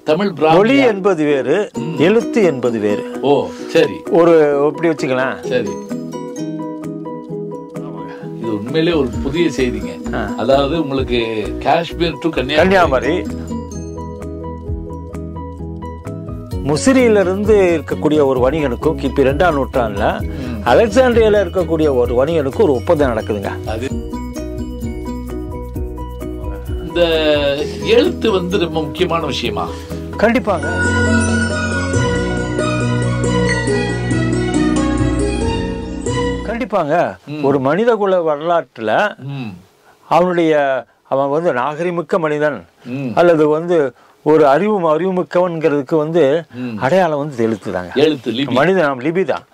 தமிழ் மொழி என்பது வேறு, எழுத்து என்பது வேறு. ஓ சரி, ஒரு எப்படி வச்சுக்கலாம். சரி, இது உண்மையிலே ஒரு புதிய செய்திங்க. அதாவது உங்களுக்கு காஷ்மீர் டு கன்னியாகுமரி, முசிறியிலிருந்து இருக்கக்கூடிய ஒரு வணிகனுக்கும் கிபி 2ஆம் நூற்றாண்டுல அலெக்சாண்ட்ரியால இருக்கக்கூடிய ஒரு வணிகனுக்கும் ஒரு ஒப்பந்தம் நடக்குதுங்க. அது இந்த எழுத்து வந்து ரொம்ப முக்கியமான விஷயமா? கண்டிப்பாங்க. கண்டிப்பாங்க. ஒரு மனிதகுல வரலாற்றுல அவன் வந்து நாகரிகமிக்க மனிதன் அல்லது வந்து ஒரு அறிவுமிக்கவன்கிறதுக்கு வந்து அடையாளம் வந்து எழுத்துதாங்க. மனிதன் லிபி தான்.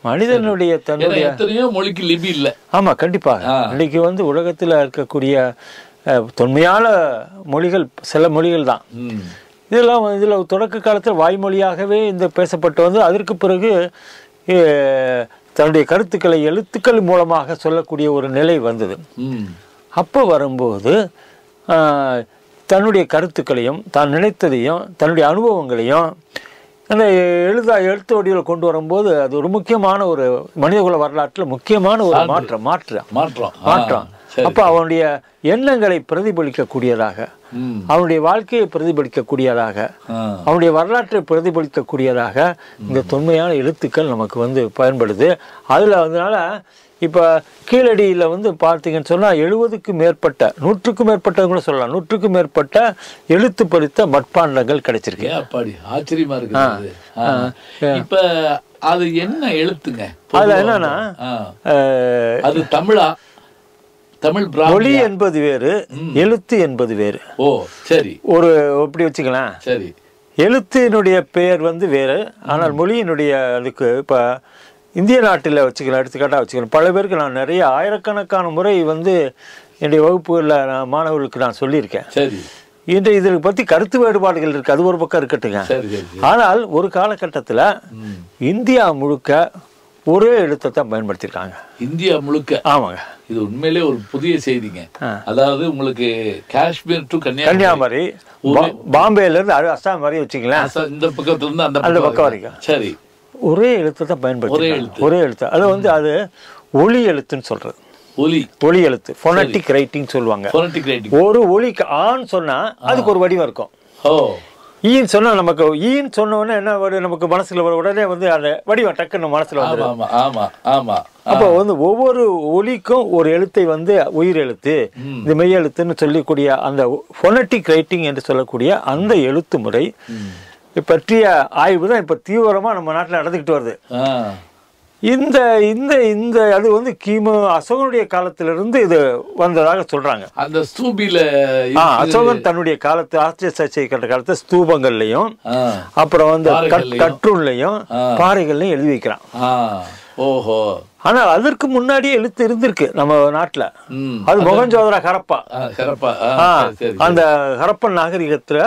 மனிதனுடைய தன்னுடைய எத்தனையோ மொழிக்கு லிபி இல்ல. ஆமா, கண்டிப்பா. இன்னைக்கு வந்து உலகத்துல இருக்கக்கூடிய தொன்மையான மொழிகள் சில மொழிகள் தான். இதெல்லாம் இதுல தொடக்க காலத்தில் வாய்மொழியாகவே இந்த பேசப்பட்டு வந்து அதற்கு பிறகு தன்னுடைய கருத்துக்களை எழுத்துக்கள் மூலமாக சொல்லக்கூடிய ஒரு நிலை வந்தது. அப்போ வரும்போது தன்னுடைய கருத்துக்களையும் தான் நினைத்ததையும் தன்னுடைய அனுபவங்களையும் அந்த எழுத்து வடிவில் கொண்டு வரும்போது அது ஒரு முக்கியமான ஒரு மனிதகுல வரலாற்றில் முக்கியமான ஒரு மாற்றம். அப்போ அவனுடைய எண்ணங்களை பிரதிபலிக்கக்கூடியதாக, அவனுடைய வாழ்க்கையை பிரதிபலிக்கக்கூடியதாக, அவனுடைய வரலாற்றை பிரதிபலிக்கக்கூடியதாக இந்த தொன்மையான எழுத்துக்கள் நமக்கு வந்து பயன்படுது. அதில் அதனால இப்போ கீழடியில் வந்து பார்த்தீங்கன்னு சொன்னால் 70க்கும் மேற்பட்ட 100க்கும் மேற்பட்டவங்க கூட சொல்லலாம், 100க்கும் மேற்பட்ட எழுத்து பொறித்த மட்பாண்டங்கள் கிடைச்சிருக்கு. அப்பாடி ஆச்சரியமா இருக்கு. இப்போ அது என்ன எழுத்துங்க? அதில் என்னன்னா அது தமிழா? தமிழ் மொழி என்பது வேறு, எழுத்து என்பது வேறு. ஓ சரி, ஒரு எப்படி வச்சுக்கலாம். சரி, எழுத்தினுடைய பெயர் வந்து வேறு, ஆனால் மொழியினுடைய அதுக்கு இப்போ இந்திய நாட்டில் வச்சுக்கலாம், எடுத்துக்காட்டாக வச்சுக்கலாம். பல பேருக்கு நான் நிறைய ஆயிரக்கணக்கான முறை வந்து என்னுடைய வகுப்புகளில் மாணவர்களுக்கு நான் சொல்லியிருக்கேன். சரி, இன்று இதை பற்றி கருத்து வேறுபாடுகள் இருக்குது, அது ஒரு பக்கம் இருக்கட்டுங்க. ஆனால் ஒரு காலகட்டத்தில் இந்தியா முழுக்க ஒரே எழுத்தை தான் பயன்படுத்தியிருக்காங்க. இந்தியா முழுக்க? ஆமாங்க. இது உண்மையிலே ஒரு புதிய செய்திங்க. அதாவது உங்களுக்கு காஷ்மீர் டு கன்னியாகுமரி, பாம்பேல இருந்து அஸ்ஸாம் வரையும் வச்சுக்கலாம், இந்த பக்கத்துல இருந்து அந்த பக்கம் வரைக்கும் சரி ஒரே எழுத்தை தான் பயன்படுத்தி, ஒரே எழுத்து. அது வந்து அது ஒலி எழுத்துன்னு சொல்றது. ஒலி எழுத்து, ஃபோனட்டிக் ரைட்டிங் சொல்லுவாங்க. ஒரு ஒலிக்கு ஆன்னு சொன்னா அதுக்கு ஒரு வடிவம் இருக்கும். ஈன்னு சொன்னா நமக்கு ஈன்னு சொன்ன உடனே என்ன நமக்கு மனசுல உடனே வந்து அந்த வடிவம் டக்குன்னு மனசுல வந்துடும். அப்போ வந்து ஒவ்வொரு ஒலிக்கும் ஒரு எழுத்தை வந்து உயிர் எழுத்து, இந்த மெய் எழுத்துன்னு சொல்லக்கூடிய அந்த ஃபோனட்டிக் ரைட்டிங் என்று சொல்லக்கூடிய அந்த எழுத்து முறை பற்றிய ஆய்வு தான் இப்ப தீவிரமா நம்ம நாட்டில் நடந்துகிட்டு வருது. இந்த இந்த இந்த அது வந்து கிமு அசோகனுடைய காலத்திலிருந்து இது வந்ததாக சொல்றாங்க. அந்த ஸ்தூபில அசோகன் தன்னுடைய காலத்து ஆஸ்திரிய சர்ச்சை கட்ட காலத்து ஸ்தூபங்கள்லையும் அப்புறம் வந்து கற்றூன்லையும் பாறைகள்லையும் எழுதி வைக்கிறான். ஓஹோ. ஆனால் அதற்கு முன்னாடியே எழுத்து இருந்திருக்கு நம்ம நாட்டுல. அது மொகஞ்சோதரா ஹரப்பா, அந்த ஹரப்பன் நாகரிகத்துல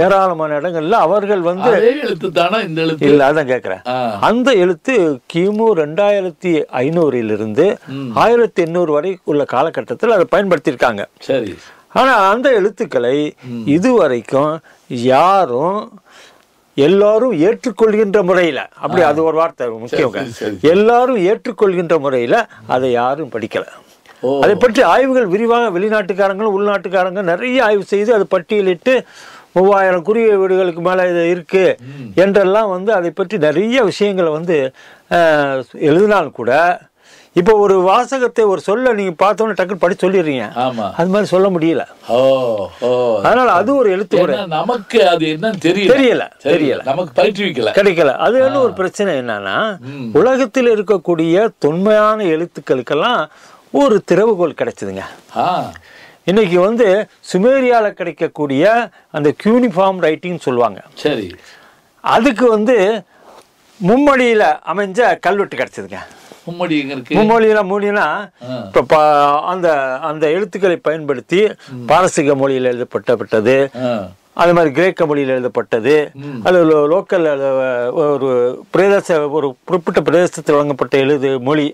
ஏராளமான இடங்கள்ல அவர்கள் வந்து எழுத்து தானே இந்த எழுத்து இல்ல, அதான் கேக்குறேன். அந்த எழுத்து கிமு 2500 1800 வரை உள்ள காலகட்டத்தில் அதை பயன்படுத்தியிருக்காங்க. சரி. ஆனா அந்த எழுத்துக்களை இதுவரைக்கும் யாரும் எல்லாரும் ஏற்றுக்கொள்கின்ற முறையில, அப்படி அது ஒரு வார்த்தை முக்கியம், எல்லாரும் ஏற்றுக்கொள்கின்ற முறையில அதை யாரும் படிக்கல. அதை பற்றி ஆய்வுகள் விரிவாக வெளிநாட்டுக்காரங்களும் உள்நாட்டுக்காரங்க நிறைய ஆய்வு செய்து அதை பட்டியலிட்டு 3000 குறியீடுகளுக்கு மேல இது இருக்கு என்றெல்லாம் வந்து அதை பற்றி நிறைய விஷயங்களை வந்து எழுதினால் கூட இப்போ ஒரு வாசகத்தை ஒரு சொல்ல நீங்க பார்த்தோன்னு டக்குன்னு படிச்சு சொல்லிடுறீங்க. அது மாதிரி சொல்ல முடியல. அதனால அது ஒரு எழுத்து முறை. நமக்கு அது என்ன தெரியல, நமக்கு பயிற்றுவிக்கல, கிடைக்கல. அது என்ன ஒரு பிரச்சனை என்னன்னா, உலகத்தில் இருக்கக்கூடிய தொன்மையான எழுத்துக்களுக்கெல்லாம் ஒரு திறவுகோல் கிடைச்சதுங்க. இன்னைக்கு வந்து சுமேரியால கிடைக்கக்கூடிய அந்த கியூனிஃபார்ம் ரைட்டிங் சொல்லுவாங்க. சரி. அதுக்கு வந்து மும்மொழியில அமைஞ்ச கல்வெட்டு கிடைச்சதுங்க. மும்மொழினா அந்த அந்த எழுத்துக்களை பயன்படுத்தி பாரசீக மொழியில் எழுதப்பட்டது, அது மாதிரி கிரேக்க மொழியில் எழுதப்பட்டது, அல்லது லோக்கல் ஒரு குறிப்பிட்ட பிரதேசத்தில் வழங்கப்பட்ட மொழி,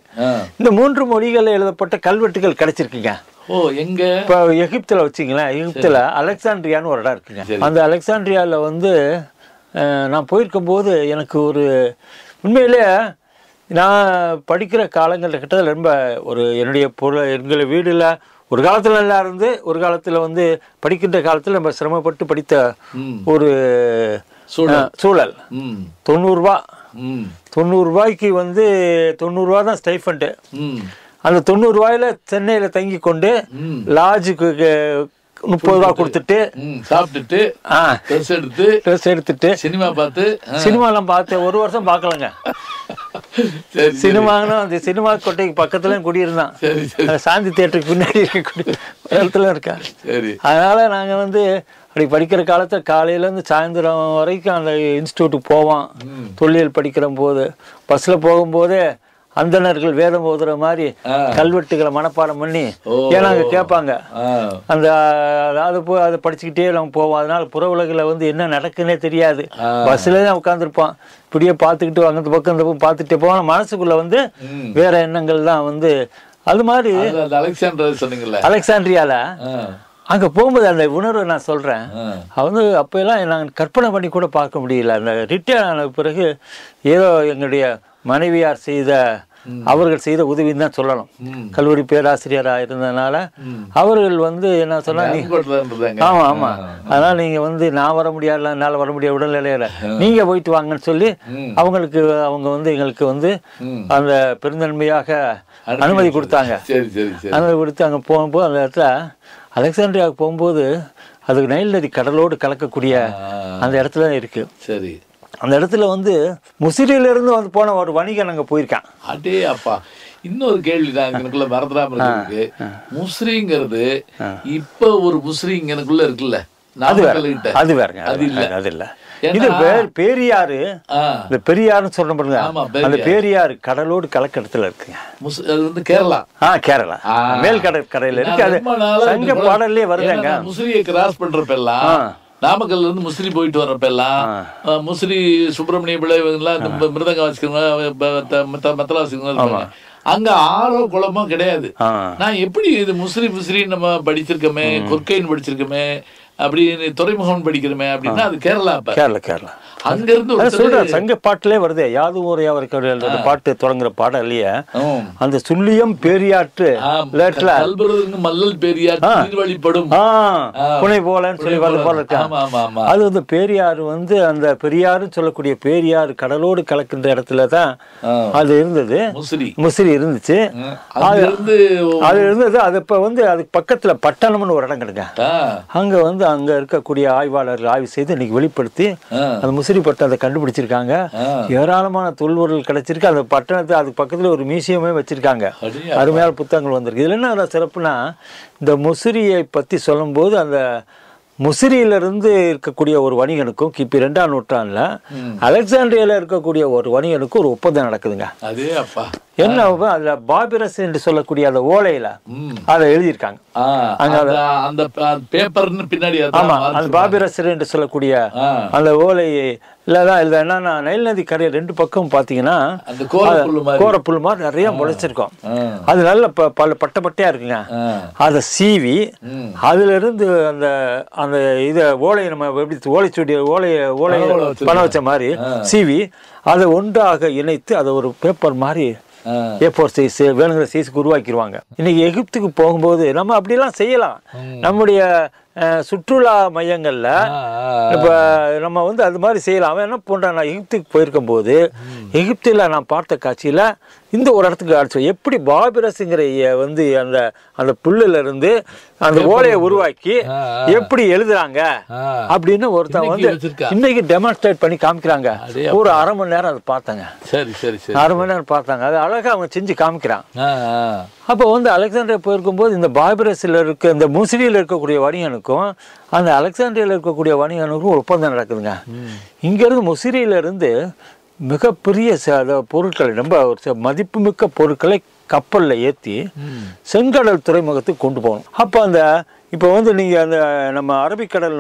இந்த 3 மொழிகளில் எழுதப்பட்ட கல்வெட்டுகள் கிடைச்சிருக்குங்க. ஓ எங்க? இப்போ எகிப்தில் வச்சிங்களேன், எகிப்தில் அலெக்சாண்ட்ரியான்னு ஒரு இடம் இருக்குங்க. அந்த அலெக்சாண்ட்ரியாவில் வந்து நான் போயிருக்கும்போது எனக்கு ஒரு உண்மையிலே நான் படிக்கிற காலங்களில் கிட்ட ரொம்ப ஒரு என்னுடைய எங்கள் வீடில் ஒரு காலத்தில் நல்லா இருந்து ஒரு காலத்தில் வந்து படிக்கின்ற காலத்தில் நம்ம சிரமப்பட்டு படித்த ஒரு சூழல். 90 ரூபா, 90 ரூபாய்க்கு வந்து 90 ரூபா தான் ஸ்டைஃபண்டு. அந்த 90 ரூபாயில சென்னையில் தங்கி கொண்டு லாட்ஜுக்கு 30 ரூபா கொடுத்துட்டு சாப்பிட்டுட்டு ட்ரெஸ் எடுத்துட்டு சினிமாலாம் பார்த்து ஒரு வருஷம் பார்க்கலங்க. சினிமானா அந்த சினிமா கொட்டைக்கு பக்கத்துல குடியிருந்தான், சாந்தி தியேட்டருக்கு பின்னாடி இடத்துல இருக்கா. அதனால நாங்க வந்து அப்படி படிக்கிற காலத்துல காலையிலேருந்து சாயந்தரம் வரைக்கும் அந்த இன்ஸ்டியூட்டுக்கு போவோம். தொல்லியல் படிக்கிற போது பஸ்ல போகும்போதே அந்தணர்கள் வேதம் ஓதுற மாதிரி கல்வெட்டுகளை மனப்பாடம் பண்ணி ஏன்னா அங்கே கேட்பாங்க. அந்த அதை படிச்சுக்கிட்டே நம்ம போவோம். அதனால புற உலகில் வந்து என்ன நடக்குன்னே தெரியாது. பஸ்ல தான் உட்காந்துருப்போம், இப்படியே பார்த்துக்கிட்டு அங்கே பக்கம் இந்த பக்கம் பார்த்துட்டே போவோம். மனசுக்குள்ள வந்து வேற எண்ணங்கள் தான் வந்து அது மாதிரி. அலெக்சாண்ட்ரியால அங்கே போகும்போது அந்த உணர்வை நான் சொல்கிறேன். வந்து அப்போல்லாம் நாங்கள் கற்பனை பண்ணி கூட பார்க்க முடியல. அந்த ரிட்டையர் ஆன பிறகு ஏதோ எங்களுடைய மனைவியார் அவர்கள் செய்த உதவின்னு தான் சொல்லணும். கல்லூரி பேராசிரியராக இருந்ததுனால அவர்கள் வந்து என்ன சொன்னாங்க, ஆமாம் ஆமாம், அதனால் நீங்கள் வந்து நான் வர முடியாது, என்னால் வர முடியாது, உடல்நிலையில் நீங்கள் போயிட்டு வாங்கன்னு சொல்லி அவங்க வந்து எங்களுக்கு வந்து அந்த பெருந்தன்மையாக அனுமதி கொடுத்தாங்க. அனுமதி கொடுத்து அங்கே போகும்போது அந்த இடத்துல அலெக்சாண்ட்ரியாவுக்கு போகும்போது அதுக்கு நைல் நதி கடலோடு கலக்கக்கூடிய அந்த இடத்துல இருக்கு. சரி, அந்த இடத்துல வந்து முசிறியிலிருந்து வந்து போன ஒரு வணிகன் அங்கே போயிருக்கான். அடே அப்பா, இன்னொரு கேள்விதான் எனக்குள்ள மறந்துடாம இருக்கு. முஸ்ரிங்கிறது இப்ப ஒரு முஸ்ரிங் எனக்குள்ள இருக்குல்ல, அது வேறங்க, அது இல்ல. இது பேரியாறு, இந்த பெரியாருன்னு சொல்ற பாருங்க, அந்த பேரியாறு கடலோடு கலக்கடத்துல இருக்குங்க. அது வந்து கேரளா. கேரளா மேல் கடற்கரையில இருக்கு. அது சங்க பாடல்லே வருதுங்க. முசிறியை கிராஸ் பண்றப்பெல்லாம் நாமக்கல்ல இருந்து முசிறி போயிட்டு வர்றப்ப எல்லாம் முசிறி சுப்பிரமணிய பிள்ளை எல்லாம் மிருதங்க வாசிக்கிறவங்க மத்தள வாசிக்கிறவங்க அங்க ஆறோ குளமோ கிடையாது. நான் எப்படி இது முசிறி நம்ம படிச்சிருக்கோமே, கொற்கைன்னு படிச்சிருக்கோமே, அப்படின்னு துறைமுகம் படிக்கிறோமே அப்படின்னா அது கேரளா. கேரளா அங்க இருந்து சங்க பாட்டுலே வருது. யாதும் ஒரு யாவருக்கு பாட்டு தொடங்குற பாடம் இல்லையா, அந்த சுள்ளியம் பேரியாற்று மல்லல் பேரியாற்று வழிபடும் புனை போலன்னு சொல்லி வர போல இருக்கு. அது வந்து பேரியாறு வந்து அந்த பெரியாருன்னு சொல்லக்கூடிய பேரியாறு கடலோடு கலக்கின்ற இடத்துல தான் அது இருந்தது. முசிறி இருந்துச்சு. அது இருந்தது. அது இப்ப வந்து அதுக்கு பக்கத்துல பட்டணம்னு ஒரு இடம் கிடைக்க, அங்க வந்து அங்க இருக்கக்கூடிய ஆய்வாளர்கள் ஆய்வு செய்து இன்னைக்கு வெளிப்படுத்தி அந்த முசிறி பட்டணத்தை கண்டுபிடிச்சிருக்காங்க. ஏராளமான தொல்பொருள் கிடைச்சிருக்கு. அந்த பட்டணத்தை அதுக்கு பக்கத்துல ஒரு மியூசியமே வச்சிருக்காங்க. அருமையான புத்தகங்கள் வந்திருக்கு. இதுல என்ன சிறப்புனா, இந்த முசிறியை பத்தி சொல்லும் போது அந்த முசிறியிலிருந்து இருக்கக்கூடிய ஒரு வணிகனுக்கும் கிபி 2ஆம் நூற்றாண்டுல அலெக்சாண்ட்ரியால இருக்கக்கூடிய ஒரு வணிகனுக்கும் ஒரு ஒப்பந்தம் நடக்குதுங்க. என்ன அதுல பாபிரஸ் என்று சொல்லக்கூடிய அந்த ஓலையில அதை எழுதியிருக்காங்க. அந்த பேப்பர்னு பின்னாடி ஆமா, அந்த பாபிரஸ் என்று சொல்லக்கூடிய அந்த ஓலையை இல்லதான் இல்ல என்னன்னா நைல் நதி கரையை 2 பக்கம் பாத்தீங்கன்னா கோரப்புல் மாதிரி நிறைய முளைச்சிருக்கும். அது நல்ல பல பட்டையா இருக்குங்க. அதை சீவி அதுல இருந்து அந்த அந்த இத ஓலையை நம்ம எப்படி ஓலைச்சுடி ஓலையை பணம் வச்ச மாதிரி சீவி அதை ஒன்றாக இணைத்து அதை ஒரு பேப்பர் மாதிரி A4 சைஸ் வேணுங்கிற சைஸுக்கு உருவாக்கிடுவாங்க. இன்னைக்கு எகிப்துக்கு போகும்போது நம்ம அப்படிலாம் செய்யலாம். நம்முடைய சுற்றுலா மையங்கள்ல இப்ப நம்ம வந்து அது மாதிரி செய்யலாம். அவன் என்ன பண்றான், நான் எகிப்துக்கு போயிருக்கும் போது எகிப்தில் நான் பார்த்த காட்சியில இந்த ஒரு இடத்துக்கு அடிச்சு எப்படி பாபிரஸ்ங்கிற வந்து அந்த அந்த புல்லுல இருந்து அந்த ஓலையை உருவாக்கி எப்படி எழுதுறாங்க அப்படின்னு ஒருத்தன் வந்து இன்னைக்கு டெமான்ஸ்ட்ரேட் பண்ணி காமிக்கிறாங்க. ஒரு அரை மணி நேரம் அதை பார்த்தாங்க. அரை மணி நேரம் பார்த்தாங்க. அது அழகா அவன் செஞ்சு காமிக்கிறான். அப்போ வந்து அலெக்சாண்ட்ரியா போயிருக்கும் போது இந்த பாபிரஸ்ல இருக்க இந்த முசிறியில் இருக்கக்கூடிய வணிகனுக்கும் அந்த அலெக்சாண்ட்ரியாவில் இருக்கக்கூடிய வணிகனுக்கும் ஒரு ஒப்பந்தம் நடக்குதுங்க. இங்கிருந்து முசிறியில இருந்து மிகப்பெரிய பொருட்களை ரொம்ப மதிப்புமிக்க பொருட்களை கப்பலில் ஏற்றி செங்கடல் துறைமுகத்துக்கு கொண்டு போகணும். அப்போ அந்த இப்போ வந்து நீங்கள் அந்த நம்ம அரபிக்கடல்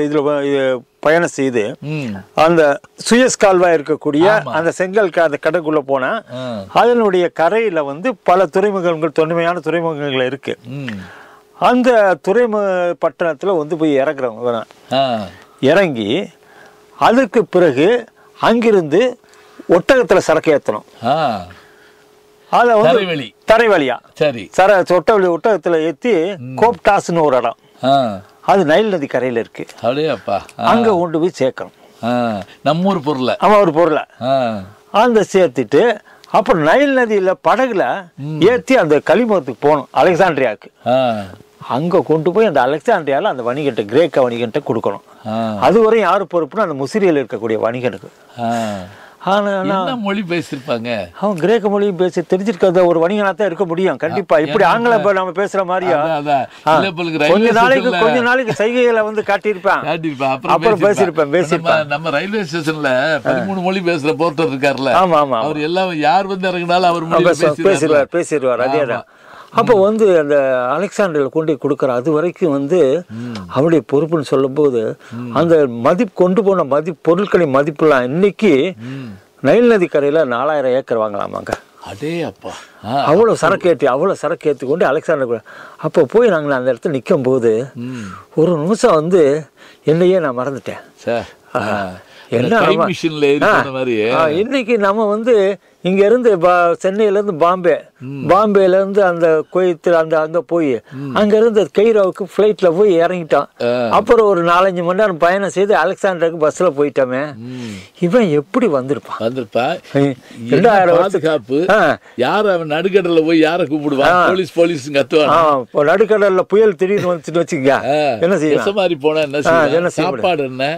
இதில் பயணம் செய்து அந்த சுயஸ் கால்வாய் இருக்கக்கூடிய அந்த செங்கல் அந்த கடற்குள்ள போனால் அதனுடைய கரையில் வந்து பல துறைமுகங்கள் தொன்மையான துறைமுகங்கள் இருக்கு. அந்த பட்டணத்தில் வந்து போய் இறக்குறவங்க இறங்கி அதுக்கு பிறகு அங்கிருந்து ஒட்டகத்தில் சரக்கு ஏற்றணும். அதை வந்து தரைவழியா ஒட்டகத்தில் ஏற்றி கோப்டாஸ்னு ஒரு இடம், அது நைல் நதி கரையில் இருக்கு. அங்கே கொண்டு போய் சேர்க்கணும் நம்ம ஊர் பொருளை. ஒரு பொருளை அந்த சேர்த்துட்டு அப்புறம் நைல் நதியில படகுல ஏற்றி அந்த கலிமுகத்துக்கு போகணும், அலெக்சாண்ட்ரியாவுக்கு. அங்க கொண்டு போய் அந்த அலெக்சாண்ட்ரியால அந்த வணிகன்ட்ட, கிரேக்க வணிகன்ட்ட கொடுக்கணும். அதுவரையும் யாரு பொறுப்புனா அந்த முசிறியில் இருக்கக்கூடிய வணிகனுக்கு. மொழி பேசிருப்பாங்க, அவன் கிரேக்க மொழியும் பேசி தெரிஞ்சிருக்காத ஒரு வணிகனா தான் இருக்க முடியும் கண்டிப்பா. இப்படி ஆங்கிலம் நம்ம பேசுற மாதிரியா கொஞ்ச நாளைக்கு சைகைகளை வந்து காட்டியிருப்பேன், அப்புறம் பேசியிருப்பேன். நம்ம ரயில்வே ஸ்டேஷன்ல 13 மொழி பேசுற போர்ட்டர் இருக்காருல்ல, ஆமா ஆமா, அவர் எல்லாம் யார் வந்து இறங்கினாலும் அவர் பேசிடுவார். அதேதான். அப்போ வந்து அந்த அலெக்சாண்டரில் கொண்டு கொடுக்குற அது வரைக்கும் வந்து அவருடைய பொறுப்புன்னு சொல்லும்போது அந்த கொண்டு போன பொருட்களின் மதிப்புலாம் இன்னைக்கு நைல் நதி கரையில் 4000 ஏக்கர் வாங்கலாமாங்க. அடே அப்பா, அவ்வளோ சரக்கு ஏற்றி கொண்டு அலெக்சாண்டர். அப்போ போய் நாங்கள் அந்த இடத்துல நிற்கும் போது ஒரு நிமிஷம் வந்து என்னையே நான் மறந்துட்டேன். இன்னைக்கு நம்ம வந்து இங்க இருந்து சென்னையில இருந்து பாம்பேல இருந்து அந்த கோயத்தில் அங்க போய் அங்க இருந்து கெய்ரோவுக்கு பிளைட்ல போய் இறங்கிட்டோம். அப்புறம் ஒரு 4-5 மணி நேரம் பயணம் செய்து அலெக்சாண்டருக்கு பஸ்ல போயிட்டோமே. இவன் எப்படி வந்திருப்பான்? 2000 பாதுகாப்பு யார் அவன் நடுக்கடல போய் யார கூப்பிடுவான்? போலீஸ் கத்துவான். நடுக்கடல்ல புயல் திடீர்னு வந்துட்டு வச்சுக்க என்ன செய்ய மாதிரி போனா என்ன, சாப்பாடு என்ன,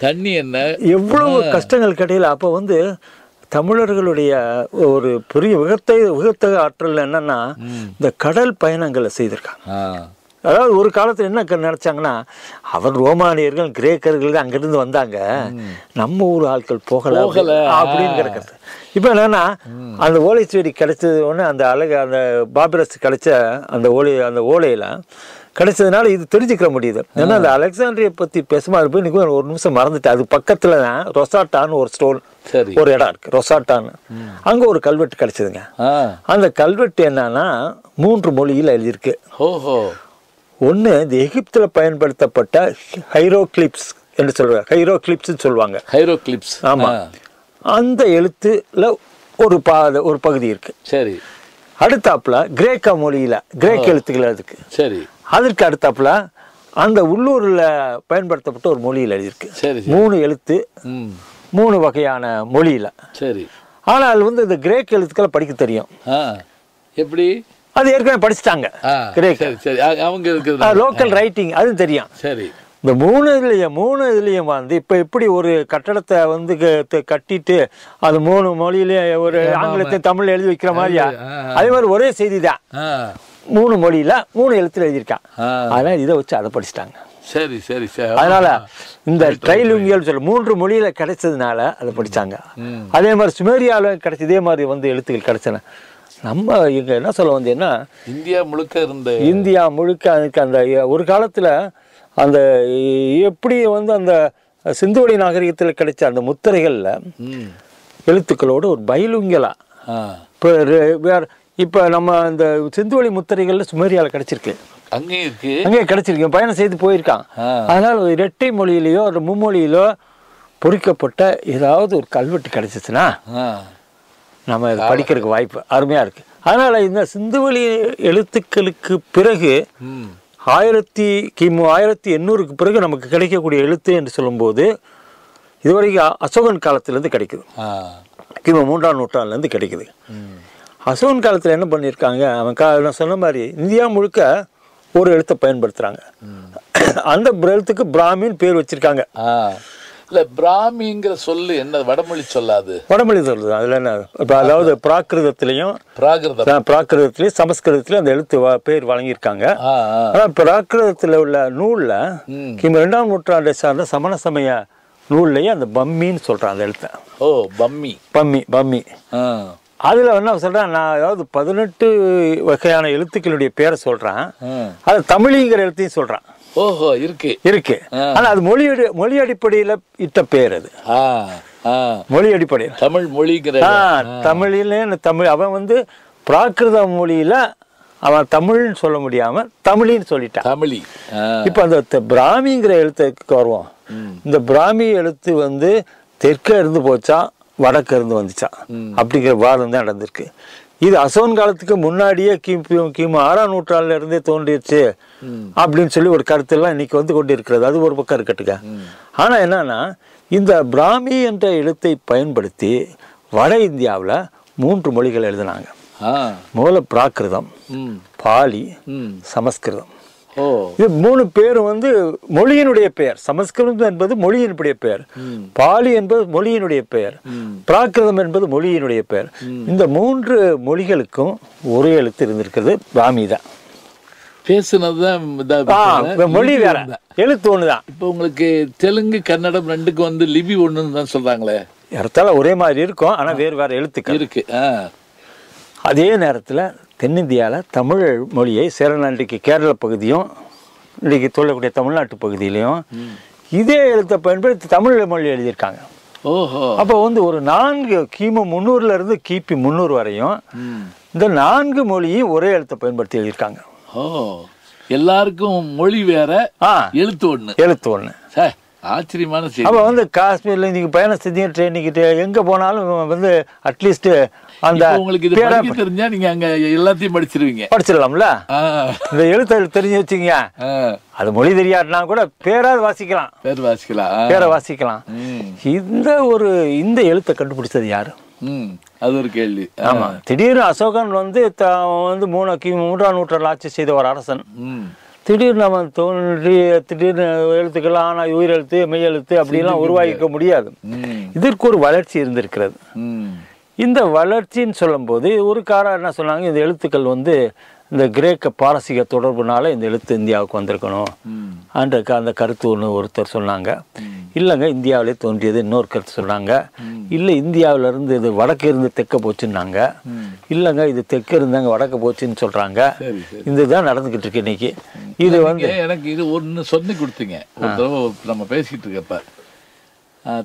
தண்ணி என்ன, எவ்வளவு கஷ்டங்கள் கிடையில. அப்ப வந்து தமிழர்களுடைய ஒரு பெரிய விகத்தக ஆற்றல் என்னன்னா இந்த கடல் பயணங்களை செய்திருக்காங்க. அதாவது ஒரு காலத்துல என்ன நினைச்சாங்கன்னா, அவர் ரோமானியர்கள் கிரேக்கர்கள் அங்கிருந்து வந்தாங்க, நம்ம ஊர் ஆட்கள் போகல அப்படின்னு கிடக்கிறது. இப்ப என்னன்னா அந்த ஓலைச்சுவடி கிடைச்சது ஒண்ணு, அந்த பாபிரஸ் கிடைச்ச அந்த ஓலையில கிடைச்சதுனால இது தெரிஞ்சுக்க முடியுது. ஏன்னா அந்த அலெக்சாண்ட்ரியை பத்தி பேசும்போது போய் இன்னைக்கு ஒரு நிமிஷம் மறந்துட்டேன். அது பக்கத்துல தான் ரொசாட்டான்னு ஒரு ஸ்டோன் ஒரு இடம் இருக்கு, ரொசாட்டான்னு. அங்க ஒரு கல்வெட்டு கிடைச்சதுங்க. அந்த கல்வெட்டு என்னன்னா 3 மொழியில் எழுதியிருக்கு. ஒண்ணு இந்த எகிப்துல பயன்படுத்தப்பட்ட ஹைரோக்ளிப்ஸ் என்று சொல்றாங்க, ஹைரோக்ளிப்ஸ் சொல்லுவாங்க. ஆமா, அந்த எழுத்துல ஒரு பகுதி இருக்கு. சரி. அடுத்தாப்புல கிரேக்க மொழியில கிரேக்க எழுத்துக்கள் அதுக்கு. சரி. அதற்கு அடுத்தாப்புல அந்த உள்ளூர்ல பயன்படுத்தப்பட்ட ஒரு மொழியில் எழுதியிருக்கு. 3 எழுத்து 3 வகையான மொழியில. சரி. ஆனால் வந்து இந்த கிரேக்க எழுத்துக்களை படிக்க தெரியும். எப்படி? அது ஏற்கனவே படிச்சுட்டாங்க கிரேக்க. அவங்க லோக்கல் ரைட்டிங் அது தெரியும். சரி. இந்த 3 இதுலயும் வந்து இப்ப எப்படி ஒரு கட்டடத்தை வந்து கட்டிட்டு அது 3 மொழியிலேயே ஒரு ஆங்கிலத்தை தமிழ் எழுதி வைக்கிற மாதிரியா, அதே மாதிரி ஒரே செய்தி தான் 3 மொழியில 3 எழுத்துல எழுதியிருக்கான். அதனால இதை வச்சு அதை படிச்சுட்டாங்க. சரி சரி சரி. அதனால இந்த ட்ரைலிங்குவல் சொல்ல 3 மொழியில கிடைச்சதுனால அதை படிச்சாங்க. அதே மாதிரி சுமேரியாவில் கிடைச்ச இதே மாதிரி வந்து எழுத்துக்கள் கிடைச்சன. நம்ம இங்க என்ன சொல்ல வந்தேன்னா, இந்தியா முழுக்க அந்த ஒரு காலத்துல அந்த எப்படி வந்து அந்த சிந்துவெளி நாகரிகத்தில் கிடைச்ச அந்த முத்திரைகள்ல எழுத்துக்களோடு ஒரு பைலுங்கலா இப்ப நம்ம இந்த சிந்துவெளி முத்திரைகள்ல சுமேரியால கிடைச்சிருக்கு, அங்கே கிடைச்சிருக்கு, பயணம் செய்து போயிருக்கான். அதனால ஒரு இரட்டை மொழியிலயோ ஒரு மும்மொழியிலோ பொறிக்கப்பட்ட ஏதாவது ஒரு கல்வெட்டு கிடைச்சிச்சுன்னா நம்ம இதை படிக்கிறதுக்கு வாய்ப்பு அருமையா இருக்கு. அதனால இந்த சிந்துவெளி எழுத்துக்களுக்கு பிறகு கிமு 1800க்கு பிறகு நமக்கு கிடைக்கக்கூடிய எழுத்து என்று சொல்லும்போது இதுவரைக்கும் அசோகன் காலத்திலேருந்து கிடைக்குது. கிமு 3ஆம் நூற்றாண்டுலேருந்து கிடைக்குது. அசோகன் காலத்தில் என்ன பண்ணியிருக்காங்க, நான் சொன்ன மாதிரி இந்தியா முழுக்க ஒரு எழுத்தை பயன்படுத்துகிறாங்க. அந்த எழுத்துக்கு பிராமின் பேர் வச்சிருக்காங்க. இல்ல பிராமிங்கிற சொல்லு என்ன வடமொழி சொல்லாது, வடமொழி சொல்லுது. அதுல என்ன, அதாவது பிராகிருதத்திலையும் சமஸ்கிருதத்திலையும் அந்த எழுத்து பேர் வழங்கியிருக்காங்க. ஆனா பிராகிருதத்துல உள்ள நூல்ல கிமு 2ஆம் நூற்றாண்டை சார்ந்த சமண சமய நூல்லையே அந்த பம்மின்னு சொல்றான் அந்த எழுத்த. பம்மி அதுல என்ன சொல்றேன் நான், அதாவது 18 வகையான எழுத்துக்களுடைய பேரை சொல்றேன். அது தமிழிங்கிற எழுத்தையும் சொல்றான். ஓஹோ, இருக்கு. ஆனா அது மொழி அடிப்படையில இட்ட பேர். அது மொழி அடிப்படையில் தமிழ் மொழிங்கிற தமிழில தமிழ் அவன் வந்து பிராகிருத மொழியில அவன் தமிழ்னு சொல்ல முடியாம தமிழின்னு சொல்லிட்டான். தமிழி. இப்போ அந்த பிராமிங்கிற எழுத்துக்கு வருவோம். இந்த பிராமி எழுத்து வந்து தெற்க இருந்து போச்சா வடக்க இருந்து வந்துச்சா அப்படிங்கிற வாதம் தான் நடந்திருக்கு. இது அசோன் காலத்துக்கு முன்னாடியே கிமு 6ஆம் நூற்றாண்டுல இருந்தே தோன்றிடுச்சு அப்படின்னு சொல்லி ஒரு கருத்தெல்லாம் இன்னைக்கு வந்து கொண்டு இருக்கிறது. அது ஒரு பக்கம் இருக்கட்டுங்க. ஆனா என்னன்னா இந்த பிராமி என்ற எழுத்தை பயன்படுத்தி வட இந்தியாவில் 3 மொழிகள் எழுதினாங்க. மூல பிராகிருதம், பாலி, சமஸ்கிருதம். இது 3 பேரும் வந்து மொழியினுடைய பெயர். சமஸ்கிருதம் என்பது மொழியினுடைய பெயர், பாலி என்பது மொழியினுடைய பெயர், பிராகிருதம் என்பது மொழியினுடைய பெயர். இந்த 3 மொழிகளுக்கும் ஒரே எழுத்து இருந்திருக்கிறது, பிராமி தான். பேசுனதுதான் மொழி வேற, எழுத்து ஒண்ணுதான். இப்போ உங்களுக்கு தெலுங்கு கன்னடம் ரெண்டுக்கு வந்து லிபி ஒண்ணுன்னு தான் சொல்றாங்களே. இடத்தால ஒரே மாதிரி இருக்கும், ஆனா வேறு வேற எழுத்துக்கள் இருக்கு. அதே நேரத்தில் தென்னிந்தியாவில் தமிழ் மொழியை சேரநாட்டுக்கு கேரள பகுதியும் இன்றைக்கு சொல்லக்கூடிய தமிழ்நாட்டு பகுதியிலையும் இதே எழுத்தை பயன்படுத்தி தமிழ் மொழி எழுதியிருக்காங்க. அப்போ வந்து ஒரு 4 கிமு 300 இருந்து கிபி 300 வரையும் இந்த 4 மொழியும் ஒரே எழுத்தை பயன்படுத்தி எழுதியிருக்காங்க. எல்லாருக்கும் மொழி வேற, எழுத்து ஒண்ணு. ஆச்சரியமான செய்தி. அப்போ வந்து காஷ்மீர்ல நீங்க பயணம் செஞ்சீங்க, ட்ரெயினிக்கிட்டு எங்க போனாலும் வந்து அட்லீஸ்ட் அந்த உங்களுக்கு இது படிக்க தெரிஞ்சா நீங்க அங்க எல்லாத்தையும் படிச்சிடலாம்ல. இந்த எழுத்து தெரிஞ்சு வச்சுங்க, அது மொழி தெரியாதுனா கூட பேரை வாசிக்கலாம். இந்த எழுத்தை கண்டுபிடிச்சது யாரு? அது ஒரு கேள்வி. ஆமா, திடீர்னு அசோகன் வந்து 3ஆம் நூற்றாண்டு ஆட்சி செய்த ஒரு அரசன். திடீர்னு நம்ம திடீர்னு எழுத்துக்கள் ஆனால் உயிரெழுத்து மெய்யெழுத்து அப்படிலாம் உருவாக்கிக்க முடியாது. இதற்கு ஒரு வளர்ச்சி இருந்திருக்கிறது. இந்த வளர்ச்சின்னு சொல்லும்போது ஒரு காரணம் என்ன சொன்னாங்க, இந்த எழுத்துக்கள் வந்து இந்த கிரேக்க பாரசீக தொடர்புனால இந்த எழுத்து இந்தியாவுக்கு வந்திருக்கணும் அந்த கருத்து ஒருத்தர் சொன்னாங்க. இல்லைங்க, இந்தியாவிலே தோன்றியது இன்னொரு கருத்து சொன்னாங்க. இல்லை, இந்தியாவிலேருந்து இது வடக்கு இருந்து தெற்க போச்சுன்னாங்க. இல்லைங்க, இது தெற்க இருந்தாங்க வடக்கு போச்சுன்னு சொல்கிறாங்க. இதுதான் நடந்துக்கிட்டு இருக்கு இன்னைக்கு. இது வந்து எனக்கு இது ஒன்று சொல்லி கொடுத்தீங்க ஒரு தடவை நம்ம பேசிக்கிட்டு இருக்கப்ப.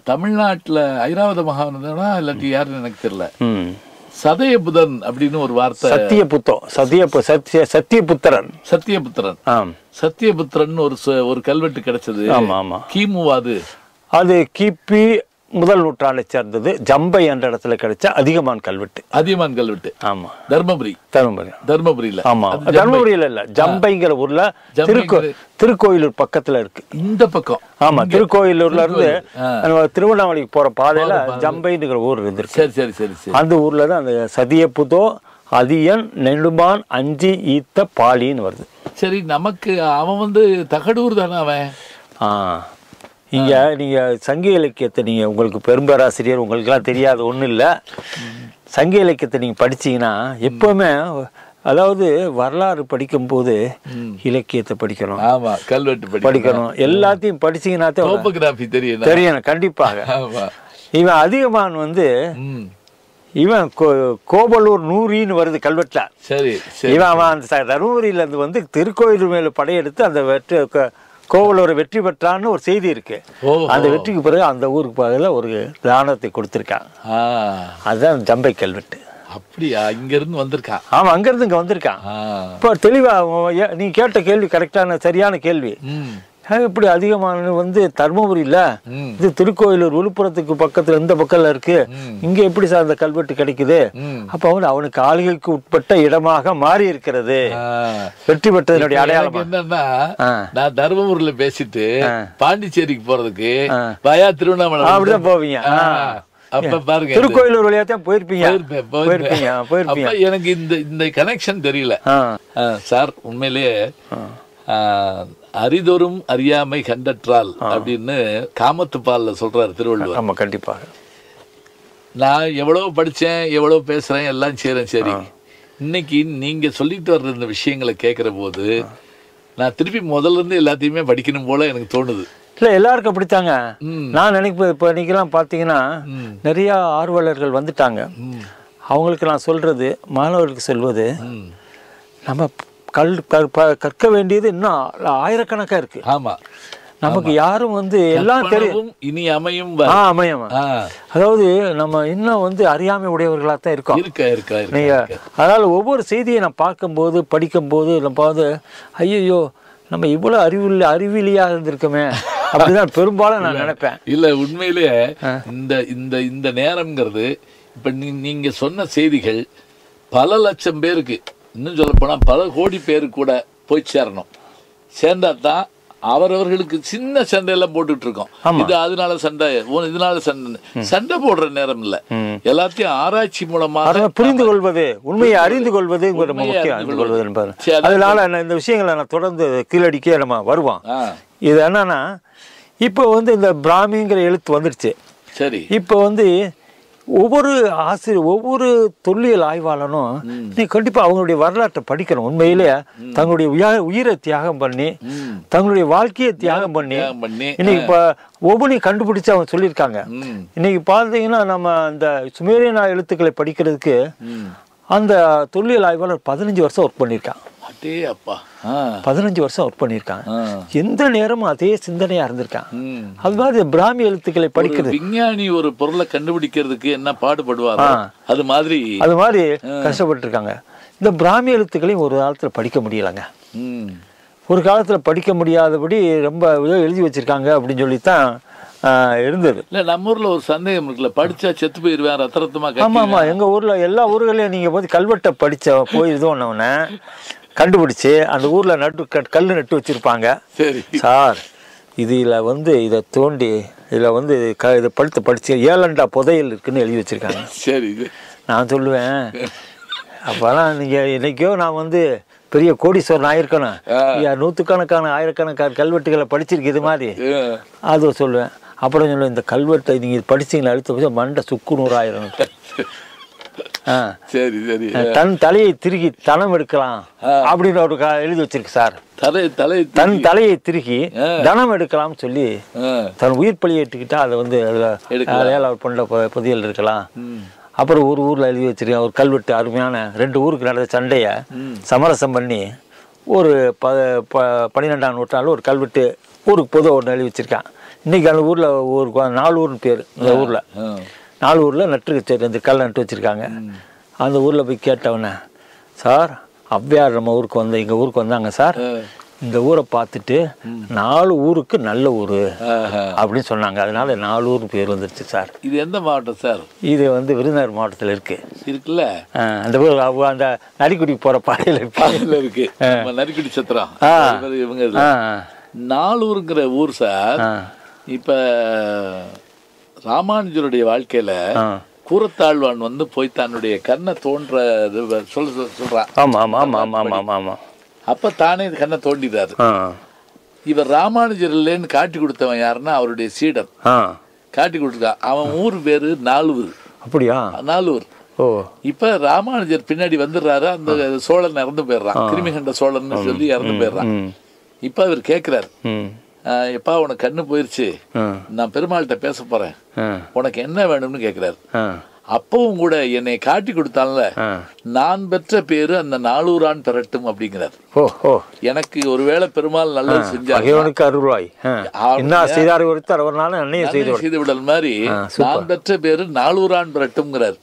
தமிழ்நாட்டில் ஐராவத மகாவனா இல்லாட்டி யாருன்னு எனக்கு தெரியல, சதயபுதன் அப்படின்னு ஒரு வார்த்தை. சத்தியபுத்திரன் ஒரு கல்வெட்டு கிடைச்சது. கிமுவாது அது கிபி 1 நூற்றாண்டை சேர்ந்தது. ஜம்பை என்ற இடத்துல கிடைச்ச அதிகமான் கல்வெட்டு. ஆமா, தர்மபுரியில. ஆமா, தர்மபுரியில இல்ல, ஜம்பைங்கிற ஊர்ல திருக்கோயிலூர் பக்கத்துல இருக்கு. இந்த பக்கம். ஆமா, திருக்கோயிலூர்ல இருந்து திருவண்ணாமலைக்கு போற பாதையில ஜம்பைங்கிற ஊர் இருந்திருக்கு. சரி. அந்த ஊர்ல தான் அந்த சதியபுதோ அதியன் நெடுமான் அஞ்சி ஈத்த பாலின்னு வருது. சரி, நமக்கு அவன் வந்து தகடூர் தானே அவன். இங்க நீங்க சங்க இலக்கியத்தை நீங்க உங்களுக்கு பெரும்பேராசிரியர் உங்களுக்கெல்லாம் தெரியாது ஒன்றும் இல்லை. சங்க இலக்கியத்தை நீங்க படிச்சீங்கன்னா எப்பவுமே, அதாவது வரலாறு படிக்கும் போது இலக்கியத்தை படிக்கணும், கல்வெட்டு படிக்கணும், எல்லாத்தையும் படிச்சீங்கன்னா தெரியணும் கண்டிப்பாக. இவன் அதிகமான் வந்து இவன் கோபலூர் நூறின்னு வருது கல்வெட்டுல. இவன் அவன் தருமபுரியில இருந்து வந்து திருக்கோயிலூர் மேல படையெடுத்து அந்த கோவலூரை வெற்றி பெற்றான்னு ஒரு செய்தி இருக்கு. அந்த வெற்றிக்கு பிறகு அந்த ஊருக்கு பக்கத்துல ஒரு தானத்தை கொடுத்திருக்கான். அதுதான் ஜம்பை கல்வெட்டு. அப்படியா? இங்க இருந்து வந்திருக்கான். ஆமா, அங்க இருந்து இங்க வந்திருக்கான். இப்போ தெளிவா நீ கேட்ட கேள்வி கரெக்டான சரியான கேள்வி. இப்படி அதிகமான வந்து தர்மபுரியில இது திருக்கோயிலூர் விழுப்புரத்துக்கு பக்கத்துல இந்த பக்கத்துல இருக்கு, இங்க எப்படி சார் அந்த கல்வெட்டு கிடைக்குது? அப்ப அவனுக்கு ஆளுகைக்கு உட்பட்ட இடமாக மாறி இருக்கிறது. வெற்றி பெற்றதனுடைய அடையாளம் என்னன்னா, நான் தர்மபுரியில பேசிட்டு பாண்டிச்சேரிக்கு போறதுக்கு வயா திருவண்ணாமலை அப்படிதான் போவீங்க. அப்ப பாருங்க, திருக்கோயிலூர் வழியாத்தான் போயிருப்பீங்க. எனக்கு இந்த கனெக்ஷன் தெரியல சார். உண்மையிலேயே அரிதொரும் அறியாமை கண்டற்றால் அப்படின்னு காமத்துப்பால்ல சொல்றாரு திருவள்ளுவர். ஆமா, கண்டிப்பாக. நான் எவ்வளவு படிச்சேன், எவ்வளவு பேசுறேன், எல்லாம் செய்றேன். சரி, இன்னைக்கு நீங்க சொல்லிட்டு வர்ற இந்த விஷயங்களை கேட்கிற போது நான் திருப்பி முதல்ல இருந்து எல்லாத்தையுமே படிக்கணும் போல எனக்கு தோணுது. இல்லை, எல்லாருக்கும் அப்படித்தாங்க. நான் நினைப்பேன், இப்போ இன்னைக்கெல்லாம் பார்த்தீங்கன்னா நிறைய ஆர்வலர்கள் வந்துட்டாங்க. அவங்களுக்கு நான் சொல்றது, மாணவர்களுக்கு சொல்வது, நம்ம கற்க வேண்டியது இன்னும் ஆயிரக்கணக்காக இருக்கு. ஆமா, நமக்கு யாரும் வந்து எல்லாம் தெரியும், இனி அமையும் அமையும். அதாவது நம்ம இன்னும் வந்து அறியாமை உடையவர்களாக தான் இருக்கோம். நீங்க அதனால ஒவ்வொரு செய்தியை நான் பார்க்கும்போது படிக்கும்போது நம்ம வந்து ஐயோ நம்ம இவ்வளவு அறிவிலியா இருந்திருக்கோமே அப்படிதான் பெரும்பாலும் நான் நினைப்பேன். இல்ல உண்மையிலேயே இந்த இந்த இந்த நேரம்ங்கிறது இப்ப நீங்க சொன்ன செய்திகள் பல லட்சம் பேருக்கு, இன்னும் சொல்ல போனா பல கோடி பேருக்கு கூட போய் சேரணும். சேர்ந்தா தான் அவரவர்களுக்கு சின்ன சண்டையெல்லாம் போட்டுட்டு இருக்கோம். இது அதனால சண்டை, இதனால சண்டை போடுற நேரம் இல்ல. எல்லாத்தையும் ஆராய்ச்சி மூலமா புரிந்து கொள்வது, உண்மையை அறிந்து கொள்வது முக்கியம். அறிந்து கொள்வது என்பது. அதனால இந்த விஷயங்களை நான் தொடர்ந்து கீழடிக்க நம்ம வருவோம். இது என்னன்னா இப்போ வந்து இந்த பிராமிங்கிற எழுத்து வந்துடுச்சு. சரி, இப்போ வந்து ஒவ்வொரு ஆசிரியர், ஒவ்வொரு தொல்லியல் ஆய்வாளனும் நீ கண்டிப்பா அவங்களுடைய வரலாற்றை படிக்கணும். உண்மையிலேயே தங்களுடைய உயிரை தியாகம் பண்ணி, தங்களுடைய வாழ்க்கையை தியாகம் பண்ணி இன்னைக்கு இப்ப ஒவ்வொன்றையும் கண்டுபிடிச்சு அவங்க சொல்லியிருக்காங்க. இன்னைக்கு பார்த்தீங்கன்னா நம்ம அந்த சுமேரியன் எழுத்துக்களை படிக்கிறதுக்கு அந்த தொல்லியல் ஆய்வாளர் 15 வருஷம் ஒர்க் பண்ணியிருக்கான். 15 வருஷம் ஒர்க் பண்ணியிருக்காங்க. எந்த நேரமும் அதே சிந்தனையா இருந்திருக்கான். அது மாதிரி பிராமி எழுத்துக்களை படிக்கிறது, விஞ்ஞானி ஒரு பொருளை கண்டுபிடிக்கிறதுக்கு என்ன பாடுபடுவாங்க, அது மாதிரி கஷ்டப்பட்டு இருக்காங்க. இந்த பிராமி எழுத்துக்களையும் ஒரு காலத்துல படிக்க முடியலங்க. ஒரு காலத்துல படிக்க முடியாதபடி ரொம்ப எழுதி வச்சிருக்காங்க அப்படின்னு சொல்லித்தான் இருந்தது. இல்ல நம்ம ஊர்ல ஒரு சந்தேகம் இருக்குல்ல, படிச்சா செத்து போயிருவேன் ரத்தரத்தமா. ஆமா ஆமா, எங்க ஊர்ல எல்லா ஊர்களையும் நீங்க போய் கல்வெட்டை படிச்ச போயிருந்தோன்னு கண்டுபிடிச்சு அந்த ஊர்ல கல் நட்டு வச்சிருப்பாங்க. சரி சார், இதுல வந்து இதை தோண்டி இதுல வந்து இதை படிச்சு 7 புதையல் இருக்குன்னு எழுதி வச்சிருக்காங்க. சரி, நான் சொல்லுவேன் அப்பெல்லாம் நீங்க இன்னைக்கோ நான் வந்து பெரிய கோடீஸ்வரன் ஆயிருக்கணும், நூற்றுக்கணக்கான ஆயிரக்கணக்கான கல்வெட்டுகளை படிச்சிருக்கு இது மாதிரி. அது சொல்லுவேன். அப்புறம் சொல்லுவேன், இந்த கல்வெட்டை நீங்க படிச்சீங்களா அடுத்த பட்சம் மண்டை சுக்குநூறாயிரம். சரி சரி, தன் தலையை திருகி தனம் எடுக்கலாம் அப்படின்னு ஒரு எழுதி வச்சிருக்கு சார். தன் தலையை திருகி தனம் எடுக்கலாம் சொல்லி தன் உயிர் பலியை எடுத்துக்கிட்டா அதை வந்து அதுல பண்ண புதியல் இருக்கலாம். அப்புறம் ஒரு ஊர்ல எழுதி வச்சிருக்கேன், ஒரு கல்வெட்டு அருமையான 2 ஊருக்கு நடந்த சண்டையை சமரசம் பண்ணி ஒரு 12ஆம் நூற்றாண்டு ஒரு கல்வெட்டு ஊருக்கு பொதுவாக ஒன்று எழுதி வச்சிருக்கான். இன்னைக்கு அந்த ஊர்ல ஒரு 4 ஊர்னு பேர். இந்த ஊர்ல 4 ஊரில் இந்த கல் நட்டு வச்சுருக்காங்க. அந்த ஊரில் போய் கேட்டவனே, சார் ஔவையார் நம்ம ஊருக்கு எங்கள் ஊருக்கு வந்தாங்க சார், இந்த ஊரை பார்த்துட்டு 4 ஊருக்கு நல்ல ஊர் அப்படின்னு சொன்னாங்க. அதனால 4 ஊர் பேர் வந்துருச்சு சார். இது எந்த மாவட்டம் சார்? இது வந்து விருதுநகர் மாவட்டத்தில் இருக்குல்ல. அந்த அந்த நரிக்குடி போகிற பாதையில் இருக்கு, நரிக்குடி சத்திரம். இவங்க 4 ஊருங்கிற ஊர் சார். இப்போ ராமானுஜருடைய வாழ்க்கையில கூரத்தாழ்வான் வந்து போய் தன்னுடைய கண்ணை தோன்ற சொல்றான். அப்ப தானே கண்ணை தோண்டிடுறாரு. இவர் ராமானுஜர் இல்லைன்னு காட்டி கொடுத்தவன் யாருன்னா அவருடைய சீடர் காட்டி கொடுத்துருக்கான். அவன் ஊர் பேரு நாலூர். அப்படியா? நாலூர். இப்ப ராமானுஜர் பின்னாடி வந்துடுறாரு. அந்த சோழன் இறந்து போயிடுறான், கிருமிகண்ட சோழன் சொல்லி இறந்து போயிடுறான். இப்ப அவர் கேட்கிறாரு, எப்பா உனக்கு கண்ணு போயிருச்சு, நான் பெருமாள்கிட்ட பேச போறேன், உனக்கு என்ன வேணும்னு கேட்கிறாரு. அப்பவும் கூட என்னை காட்டி கொடுத்தால நான் பெற்ற பேரு அந்த 4 ஊரான் பெறட்டும் அப்படிங்கிறார். எனக்கு ஒருவேளை பெருமாள் நல்லது செய்து விடல் மாதிரி நான் பெற்ற பேரு 4 ஊரான் பெறட்டும்ங்கிறார்.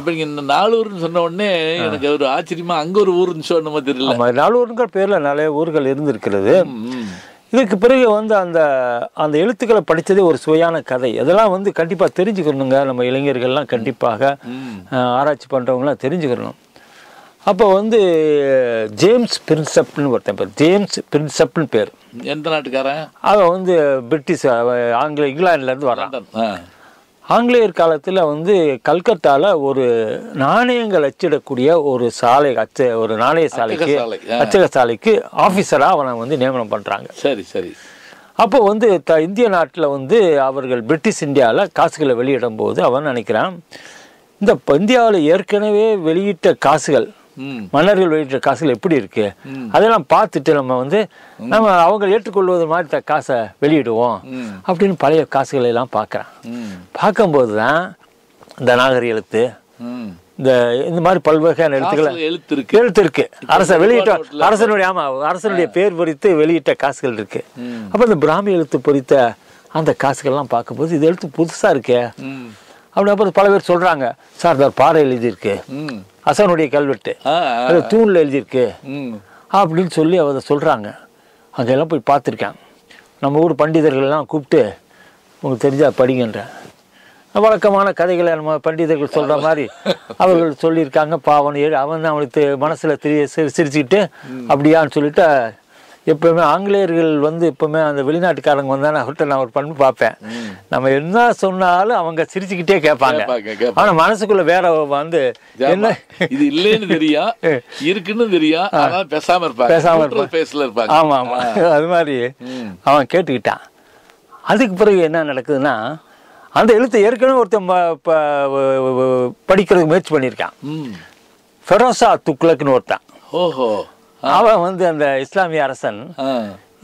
இப்ப நீங்க இந்த 4 ஊர்னு சொன்ன உடனே எனக்கு ஒரு ஆச்சரியமா, அங்க ஒரு ஊருன்னு சொன்ன மாதிரி தெரியல. 4 ஊருங்கிற பேர்ல நிறைய ஊர்கள் இருந்திருக்கிறது. இதுக்கு பிறகு வந்து அந்த எழுத்துக்களை படித்ததே ஒரு சுவையான கதை. அதெல்லாம் வந்து கண்டிப்பாக தெரிஞ்சுக்கணுங்க. நம்ம இளைஞர்கள்லாம் கண்டிப்பாக ஆராய்ச்சி பண்ணுறவங்களாம் தெரிஞ்சுக்கணும். அப்போ வந்து ஜேம்ஸ் பிரின்சப்னு ஒருத்தன் பேர், ஜேம்ஸ் பிரின்சப்னு பேர். எந்த நாட்டுக்காரன்? அவன் வந்து பிரிட்டிஷ் இங்கிலாந்துலேருந்து வர்றான். ஆங்கிலேயர் காலத்தில் வந்து கல்கத்தாவில் ஒரு நாணயங்கள் அச்சிடக்கூடிய ஒரு ஒரு நாணய சாலைக்கு, அச்சக சாலைக்கு ஆஃபீஸராக அவனை வந்து நியமனம் பண்ணுறாங்க. சரி சரி. அப்போ வந்து இந்திய நாட்டில் வந்து அவர்கள் பிரிட்டிஷ் இந்தியாவில் காசுகளை வெளியிடும் போது அவன் நினைக்கிறான், இந்த இந்தியாவில் ஏற்கனவே வெளியிட்ட காசுகள், மன்னர்கள் வெளியிட்ட காசுகள் எப்படி இருக்கு, அதெல்லாம் பார்த்துட்டு நம்ம அவங்க ஏற்றுக்கொள்வது மாதிரி காசை வெளியிடுவோம் அப்படின்னு பழைய காசுகளை எல்லாம் பார்க்குறான். பார்க்கும்போது தான் இந்த நாகரி எழுத்து, இந்த மாதிரி பல்வகையான எழுத்துக்களை எழுத்து இருக்கு. அரசனுடைய பேர் பொறித்து வெளியிட்ட காசுகள் இருக்கு. அப்ப இந்த பிராமி எழுத்து பொறித்த அந்த காசுகள்லாம் பார்க்கும்போது இது எழுத்து புதுசா இருக்கே அப்படி. அப்புறம் பல பேர் சொல்றாங்க, சார் பாறை எழுதியிருக்கு, அசனுடைய கல்வெட்டு அது தூண்ல எழுதியிருக்கு அப்படின்னு சொல்லி அதை சொல்றாங்க. அங்கெல்லாம் போய் பார்த்துருக்கேன். நம்ம ஊர் பண்டிதர்கள்லாம் கூப்பிட்டு உங்களுக்கு தெரிஞ்சா படிங்கன்ற வழக்கமான கதைகளை நம்ம பண்டிதர்கள் சொல்கிற மாதிரி அவர்கள் சொல்லியிருக்காங்க. பாவன் அவன் தான் அவனுக்கு மனசில் சிரிச்சுக்கிட்டு அப்படியான்னு சொல்லிட்டு எப்பவுமே ஆங்கிலேயர்கள் வந்து எப்பவுமே அந்த வெளிநாட்டுக்காரங்க வந்தால் அவர்கிட்ட நான் ஒரு பண்பு பார்ப்பேன். நம்ம என்ன சொன்னாலும் அவங்க சிரிச்சுக்கிட்டே கேட்பாங்க. ஆனால் மனசுக்குள்ள வேற வந்து என்ன இது இல்லைன்னு தெரியா இருக்குன்னு தெரியா பேசாம இருப்பாங்க. ஆமா ஆமா, அது மாதிரி அவன் கேட்டுக்கிட்டான். அதுக்கு பிறகு என்ன நடக்குதுன்னா, அந்த எழுத்து ஏற்கனவே ஒருத்தன் படிக்கிறதுக்கு முயற்சி பண்ணியிருக்கான். ஃபெரோசா துக்ளக்னு ஒருத்தன். ஓஹோ. அவன் வந்து அந்த இஸ்லாமிய அரசன்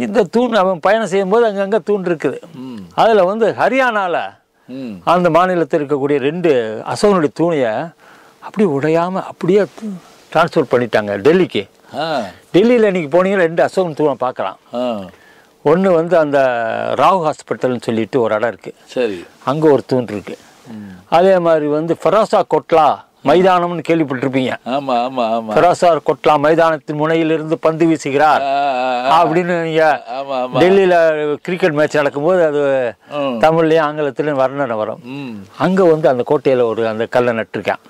இந்த தூண் அவன் பயணம் செய்யும் போது அங்கங்க தூண் இருக்குது. அதுல வந்து ஹரியானால அந்த மாநிலத்தில் இருக்கக்கூடிய 2 அசோகனுடைய தூணைய அப்படியே உடையாம அப்படியே டிரான்ஸ்ஃபர் பண்ணிட்டாங்க டெல்லிக்கு. டெல்லியில இன்னைக்கு போனீங்கன்னா 2 அசோகன் தூணை பார்க்கலாம். ஒன்று வந்து அந்த ராவ் ஹாஸ்பிட்டல்னு சொல்லிட்டு ஒரு இடம் இருக்கு, சரி, அங்கே ஒரு தூண் இருக்கு. அதே மாதிரி வந்து ஃபெரோசா கொட்லா மைதானம்னு கேள்விப்பட்டிருப்பீங்க. ஆமா ஆமா ஆமா. ஃபெரோசா கொட்லா மைதானத்தின் முனையிலிருந்து பந்து வீசுகிறார் அப்படின்னு நீங்க டெல்லியில கிரிக்கெட் மேட்ச் நடக்கும்போது அது தமிழ்லயும் ஆங்கிலத்திலயும் வர்ணனை வரும். அங்க வந்து அந்த கோட்டையில ஒரு அந்த கல்லை நட்டுருக்கேன்.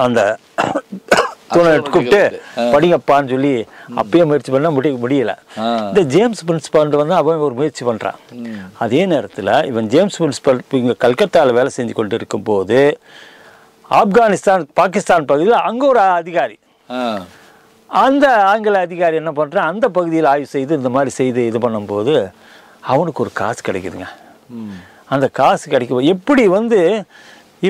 அந்த தூணை கூப்பிட்டு படிங்கப்பான்னு சொல்லி அப்பயே முயற்சி பண்ண முடியல. இந்த ஜேம்ஸ் பிரின்ஸ்பால் வந்து அவன் ஒரு முயற்சி பண்றான். அதே நேரத்தில் இவன் ஜேம்ஸ் பிரின்ஸ்பால் இங்கே கல்கத்தாவில் வேலை செஞ்சு கொண்டு இருக்கும் போது ஆப்கானிஸ்தான் பாகிஸ்தான் பகுதியில் அங்கே ஒரு அதிகாரி, அந்த ஆங்கில அதிகாரி என்ன பண்ணுறான், அந்த பகுதியில் ஆய்வு செய்து இந்த மாதிரி செய்து இது பண்ணும்போது அவனுக்கு ஒரு காசு கிடைக்குதுங்க. அந்த காசு கிடைக்கும் எப்படி வந்து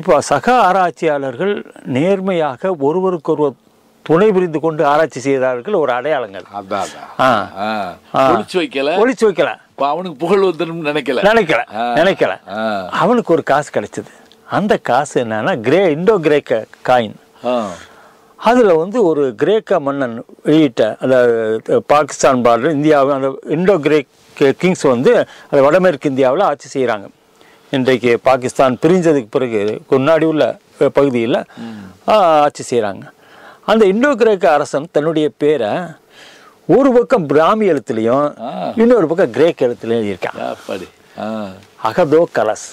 இப்போ சக ஆராய்ச்சியாளர்கள் நேர்மையாக ஒருவருக்கொருவர் துணை புரிந்து கொண்டு ஆராய்ச்சி செய்தார்கள் ஒரு அடையாளங்கள். ஒளிச்சு வைக்கல, அவனுக்கு புகழ் வந்துடும் நினைக்கல. அவனுக்கு ஒரு காசு கிடைச்சது. அந்த காசு என்னன்னா இண்டோ கிரேக்க காயின். அதுல வந்து ஒரு கிரேக்க மன்னன் வெளியிட்ட அந்த பாகிஸ்தான் பார்டர் இந்தியாவில் அந்த இண்டோ கிரேக் கிங்ஸ் வந்து அந்த வடமேற்கு இந்தியாவில் ஆட்சி செய்கிறாங்க. இன்றைக்கு பாகிஸ்தான் பிரிஞ்சதுக்கு பிறகு முன்னாடி உள்ள பகுதியில் ஆட்சி செய்கிறாங்க. அந்த இண்டோ கிரேக்க அரசன் தன்னுடைய பேரை ஒரு பக்கம் பிராமி எழுத்துலையும் இன்னொரு பக்கம் கிரேக் எழுத்துலையும் எழுதியிருக்கான். அகதோ கலஸ்,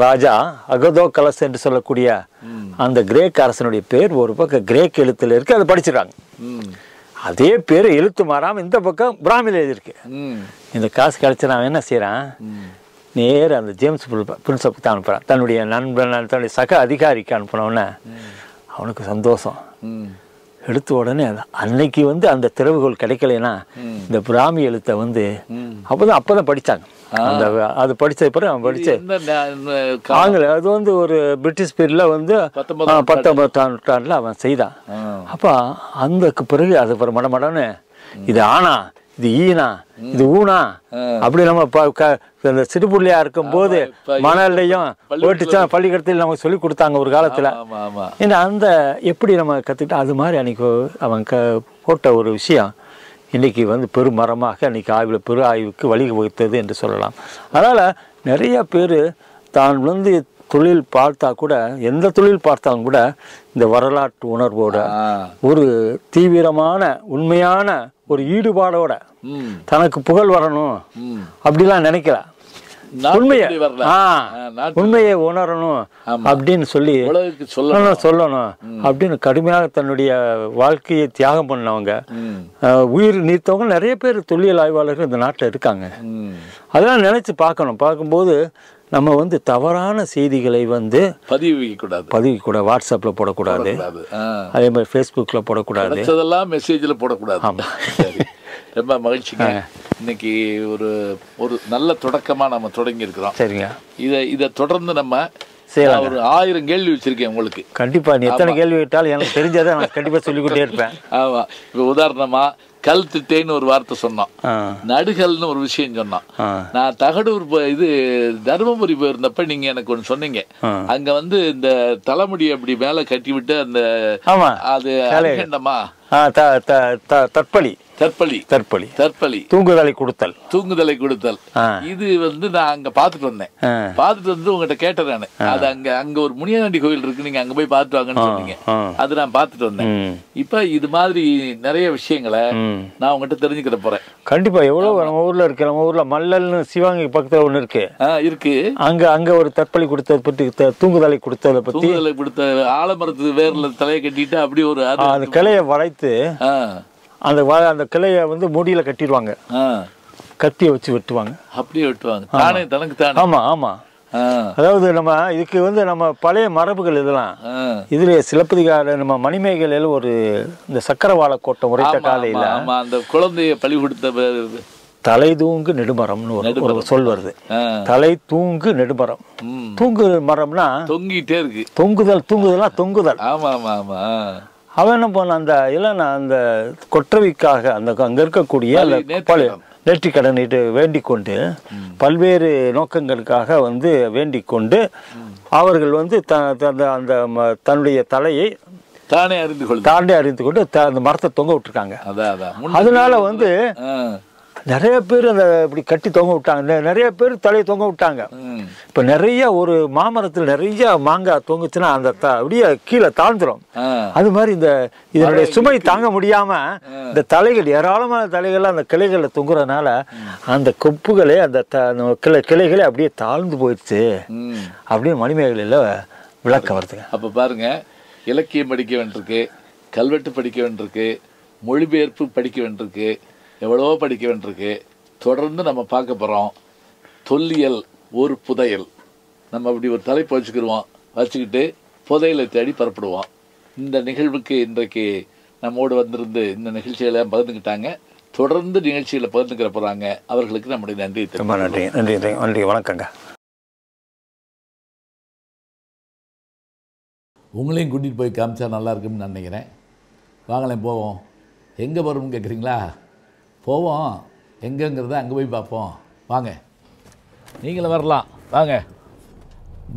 ராஜா அகதோ கலஸ் என்று சொல்லக்கூடிய அந்த கிரேக் அரசனுடைய பேர் ஒரு பக்கம் கிரேக் எழுத்துல இருக்கு, அதை படிச்சிடறாங்க. அதே பேர் எழுத்து மாறாம இந்த பக்கம் பிராமியில் எழுதியிருக்கு. இந்த காசு கிடைச்ச நான் என்ன செய்யறான், நேர அந்த ஜேம்ஸ் பிரின்ஸப்புக்கு தான் அனுப்புறான். தன்னுடைய நண்பன் தன்னுடைய சக அதிகாரிக்கு அனுப்பினோடனே அவனுக்கு சந்தோஷம். எடுத்த உடனே அன்னைக்கு வந்து அந்த திறவுகோல் கிடைக்கலைன்னா இந்த பிராமி எழுத்தை வந்து அப்பதான் படிச்சாங்க. அந்த அது படிச்ச பிறகு அவன் படிச்ச ஆங்கில அது வந்து ஒரு பிரிட்டிஷ் பீரியட்ல வந்து 19ஆம் நூற்றாண்டுல அவன் செய்தான். அப்ப அதுக்கு பிறகு அது மடமடன்னு இது ஆனா இது ஈனா இது ஊனா அப்படி நம்ம இந்த சிறுபுள்ளையா இருக்கும் போது மணல்லையும் ஓட்டுச்சா பள்ளிக்கூடத்தில் நமக்கு சொல்லி கொடுத்தாங்க ஒரு காலத்துல. ஏன்னா அந்த எப்படி நம்ம கத்துக்கிட்டா அது மாதிரி அன்னைக்கு அவன் போட்ட ஒரு விஷயம் இன்னைக்கு வந்து பெருமரமாக இன்னைக்கு பெரு ஆய்வுக்கு வழிவகுத்தது என்று சொல்லலாம். அதனால நிறைய பேர் தான் வந்து தொழில் பார்த்தா கூட எந்த தொழில் பார்த்தாலும் கூட இந்த வரலாற்று உணர்வோட ஒரு தீவிரமான உண்மையான ஒரு ஈடுபாடோட தனக்கு புகழ் வரணும் அப்படிலாம் நினைக்கல. உண்மையை உணரணும் அப்படின்னு சொல்லி சொல்லணும் அப்படின்னு கடுமையாக தன்னுடைய வாழ்க்கையை தியாகம் பண்ணவங்க, உயிர் நீத்தவங்க நிறைய பேர் தொல்லியல் ஆய்வாளர்கள் இந்த நாட்டில் இருக்காங்க. அதெல்லாம் நினைச்சு பார்க்கும்போது நம்ம வந்து தவறான செய்திகளை வந்து பதிவிக்கூடாது, வாட்ஸ்அப்ல போடக்கூடாது, அதே மாதிரி ஃபேஸ்புக்ல போடக்கூடாது, மெசேஜ்ல போடக்கூடாது. ஆமா, ரொம்ப மகிழ்ச்சிங்க. இன்னைக்கு ஒரு ஒரு நல்ல தொடக்கமா நம்ம தொடங்கி இருக்கிறோம். சரிங்க. இதை தொடர்ந்து நம்ம ஒரு 1000 கேள்வி வச்சிருக்கேன் உங்களுக்கு. கண்டிப்பா நீ எத்தனை கேள்வி கேட்டாலும் எனக்கு தெரிஞ்சதை நான் கண்டிப்பா சொல்லிக்கிட்டே இருப்பேன். ஆமா, இப்ப உதாரணமா கல் திட்டைன்னு ஒரு வார்த்தை சொன்னோம், நடுகல்னு ஒரு விஷயம் சொன்னோம். நான் தகடூர் இது தருமபுரி போயிருந்தப்ப நீங்க எனக்கு ஒண்ணு சொன்னீங்க, அங்க வந்து இந்த தலைமுடி அப்படி மேல கட்டி விட்டு அந்த அது அகண்டமா தற்பலி தற்பலி தற்பலி தற்பலி தூங்குதலை கொடுத்தல் தூங்குதலை கொடுத்தல். இது வந்து நான் அங்க பாத்துட்டு வந்தேன். பாத்துட்டு வந்து உங்ககிட்ட கேட்டேன் நானு. அது அங்க ஒரு முனியாண்டி கோயில் இருக்கு, நீங்க அங்க போய் பாத்துட்டு வாங்கன்னு சொன்னீங்க. அது நான் பாத்துட்டு வந்தேன். இப்ப இது மாதிரி நிறைய விஷயங்களை நான் உங்ககிட்ட தெரிஞ்சுக்கிற போறேன். கண்டிப்பா. எவ்வளவு நம்ம ஊர்ல இருக்கு, நம்ம ஊர்ல மல்லல்னு சிவாங்கி பக்கத்துல ஒண்ணு இருக்கு இருக்கு. அங்க ஒரு தற்பலி கொடுத்ததை பத்தி, தூங்குதலை கொடுத்ததை பத்தி, தூங்குதலை கொடுத்த ஆலமரத்து வேர்ல தலையை கட்டிட்டு அப்படி ஒரு அந்த கிளைய வளைத்து அந்த கிளைய வந்து முடியில கட்டிடுவாங்க, கத்திய வச்சு வெட்டுவாங்க, அப்படியே வெட்டுவாங்க தானே தனக்கு தானே. ஆமா ஆமா. அதாவது நம்ம இதுக்கு வந்து நம்ம பழைய மரபுகள் இதெல்லாம். இதுல சிலப்பதிகார நம்ம மணிமேகலையில ஒரு இந்த சக்கரவாள கோட்டம் உரைத்த காலையில அந்த குழந்தைய பலி கொடுத்த தலை தூங்கு நெடுமரம்னு ஒரு சொல் வருது. தலை தூங்கு நெடுமரம். தூங்கு மரம்னா தொங்கிட்டே இருக்கு, தூங்குதல்னா தொங்குதல். ஆமா ஆமா ஆமா. அவன் என்ன பண்ண அந்த இளன அந்த கொற்றவிக்காக அங்க இருக்கக்கூடிய நேர்த்தி கடன் வேண்டிக் கொண்டு பல்வேறு நோக்கங்களுக்காக வந்து வேண்டிக் கொண்டு அவர்கள் வந்து அந்த தன்னுடைய தலையை தானே அறிந்து கொண்டு அந்த மரத்தை தொங்க விட்டுருக்காங்க. அதனால வந்து நிறைய பேர் அந்த இப்படி கட்டி தொங்க விட்டாங்க, நிறைய பேர் தலையை தொங்க விட்டாங்க. இப்ப நிறைய ஒரு மாமரத்தில் நிறைய மாங்காய் தொங்குச்சுன்னா அந்த அப்படியே கீழே தாழ்ந்துரும். அது மாதிரி இதனுடைய சுமை தாங்க முடியாம இந்த தலைகள், ஏராளமான தலைகள் அந்த கிளைகள்ல தொங்குறதுனால அந்த கொப்புகளே அந்த கிளைகளே அப்படியே தாழ்ந்து போயிடுச்சு அப்படின்னு மணிமேகலையில விளக்கம் வருதுங்க. அப்ப பாருங்க, இலக்கியம் படிக்க வேண்டியிருக்கு, கல்வெட்டு படிக்க வேண்டியிருக்கு, மொழிபெயர்ப்பு படிக்க வேண்டியிருக்கு, எவ்வளவோ படிக்க வேண்டியிருக்கு. தொடர்ந்து நம்ம பார்க்க போகிறோம் தொல்லியல் ஒரு புதையல். நம்ம அப்படி ஒரு தலைப்பு வச்சுக்கிட்டு புதையலை தேடி புறப்படுவோம். இந்த நிகழ்வுக்கு இன்றைக்கு நம்மோடு வந்திருந்து இந்த நிகழ்ச்சிகளை பகிர்ந்துக்கிட்டாங்க. தொடர்ந்து நிகழ்ச்சிகளை பகிர்ந்துக்கிற போகிறாங்க. அவர்களுக்கு நம்முடைய நன்றி. ரொம்ப நன்றி. நன்றி நன்றி. வணக்கங்க. உங்களையும் கூட்டிகிட்டு போய் காமிச்சா நல்லா இருக்குன்னு நான் நினைக்கிறேன். வாங்கலேன் போவோம். எங்கே போகிறோம்னு கேட்குறீங்களா? போவோம். எங்கேங்கிறத அங்கே போய் பார்ப்போம். வாங்க, நீங்களும் வரலாம். வாங்க.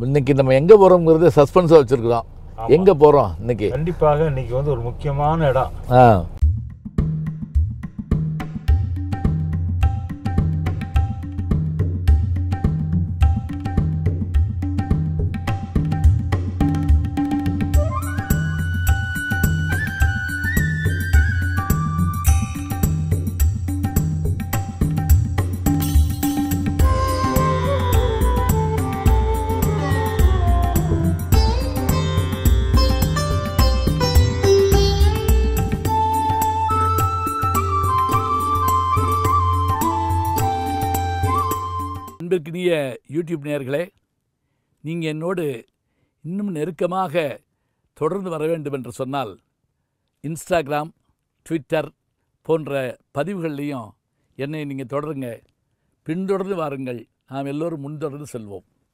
இன்னைக்கு நம்ம எங்கே போகிறோம்ங்கிறது சஸ்பென்ஸாக வச்சுருக்கிறோம். எங்கே போகிறோம் இன்னைக்கு? கண்டிப்பாக இன்னைக்கு வந்து ஒரு முக்கியமான இடம். அன்பிற்கினிய யூடியூப் நேயர்களே, நீங்கள் என்னோடு இன்னும் நெருக்கமாக தொடர்ந்து வர வேண்டும் என்று சொன்னால் இன்ஸ்டாகிராம், ட்விட்டர் போன்ற பதிவுகள்லையும் என்னை நீங்கள் தொடருங்க. பின்தொடர்ந்து வாருங்கள். நாம் எல்லோரும் முன்தொடர்ந்து செல்வோம்.